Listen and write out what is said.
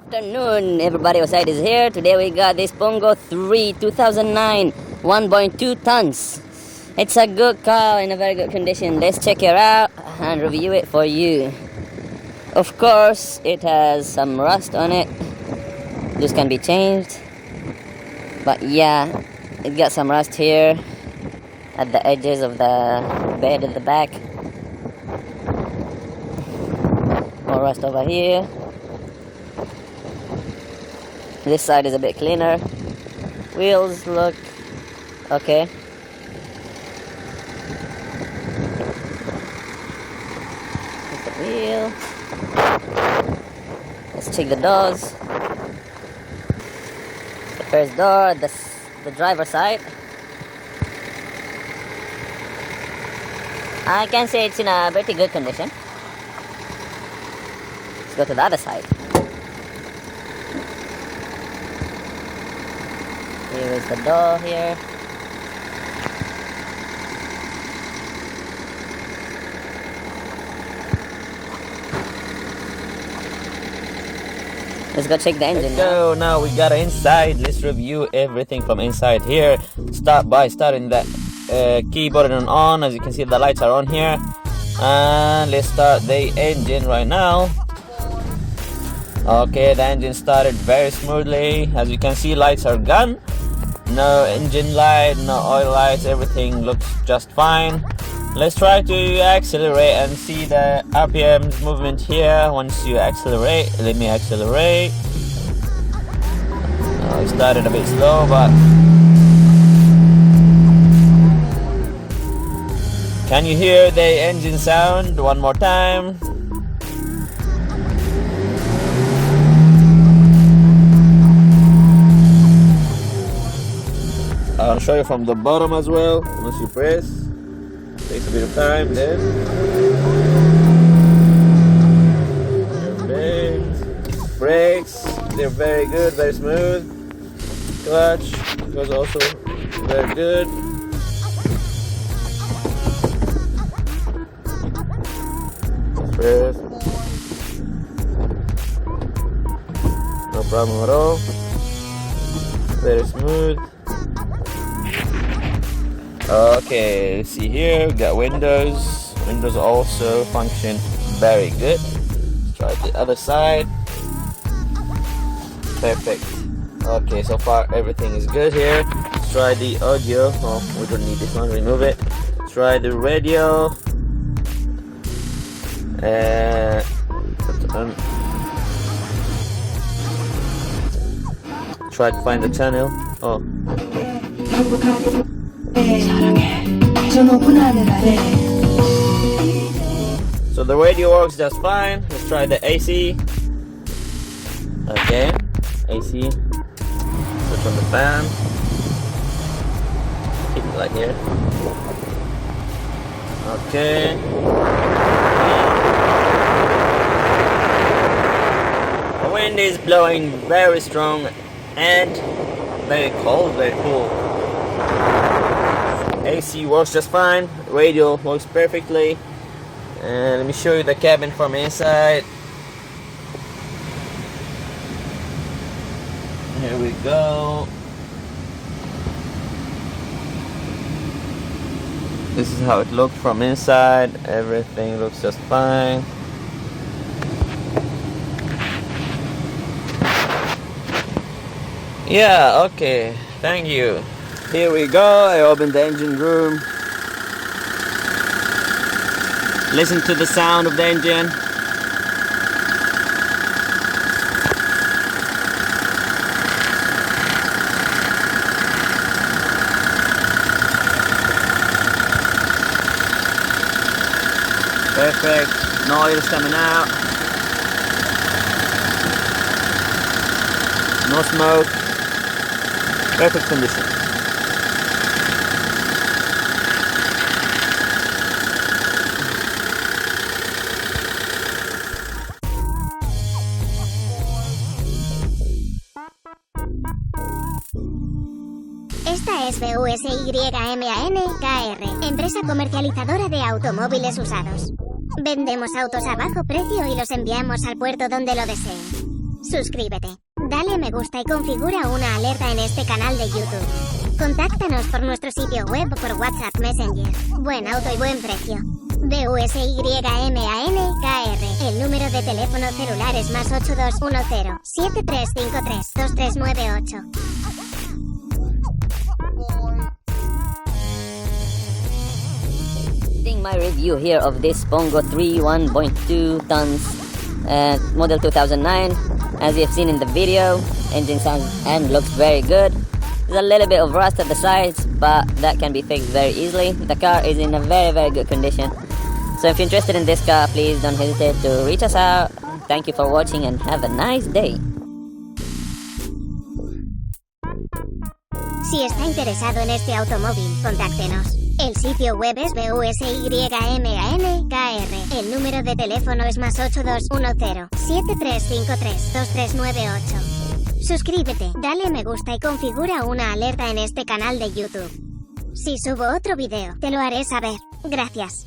Afternoon, everybody. USADOS is here. Today we got this BONGO III 2009 1.2 tons. It's a good car in a very good condition. Let's check it out and review it for you. Of course, it has some rust on it. This can be changed. But yeah, it got some rust here at the edges of the bed at the back. More rust over here. This side is a bit cleaner. Wheels look okay. Here's the wheel. Let's check the doors. The first door, the driver's side. I can say it's in a pretty good condition. Let's go to the other side. Here is the door here. Let's go check the engine. So now we got inside. Let's review everything from inside here. Start by starting the key button on. As you can see, the lights are on here. And let's start the engine right now. Okay, the engine started very smoothly. As you can see, lights are gone. No engine light, no oil lights, everything looks just fine. Let's try to accelerate and see the RPMs movement here. Once you accelerate, let me accelerate. It started a bit slow, but can you hear the engine sound one more time? I'll show you from the bottom as well. Once you press, takes a bit of time. Then brakes, they're very good, very smooth. Clutch was also very good. Press, no problem at all. Very smooth. Okay, see here, we got windows. Windows also function very good. Let's try the other side. Perfect. Okay, so far everything is good here. Let's try the audio. Oh, we don't need this one, remove it. Try the radio. Try to find the channel. Oh. So the radio works just fine. Let's try the AC. Okay, AC. Switch on the fan. Keep it like here. Okay. The wind is blowing very strong and very cold, very cool. AC works just fine, radio works perfectly, and let me show you the cabin from inside. Here we go. This is how it looked from inside. Everything looks just fine. Yeah, okay, thank you. Here we go. I opened the engine room. Listen to the sound of the engine. Perfect. No oil is coming out. No smoke. Perfect condition. Esta es BUSYMAN.KR, empresa comercializadora de automóviles usados. Vendemos autos a bajo precio y los enviamos al puerto donde lo deseen. Suscríbete, dale a me gusta y configura una alerta en este canal de YouTube. Contáctanos por nuestro sitio web o por WhatsApp Messenger. Buen auto y buen precio. busyman.kr. El número de teléfono celular es +8210 7353 2398. My review here of this BONGO III 1.2 tons model 2009. As you have seen in the video, engine sounds and looks very good. There's a little bit of rust at the sides, but that can be fixed very easily. The car is in a very good condition. So if you're interested in this car, please don't hesitate to reach us out. Thank you for watching and have a nice day. Si está interesado en este automóvil, contáctenos. El sitio web es busyman.kr. El número de teléfono es +8210 7353 2398. Suscríbete, dale a me gusta y configura una alerta en este canal de YouTube. Si subo otro video, te lo haré saber. Gracias.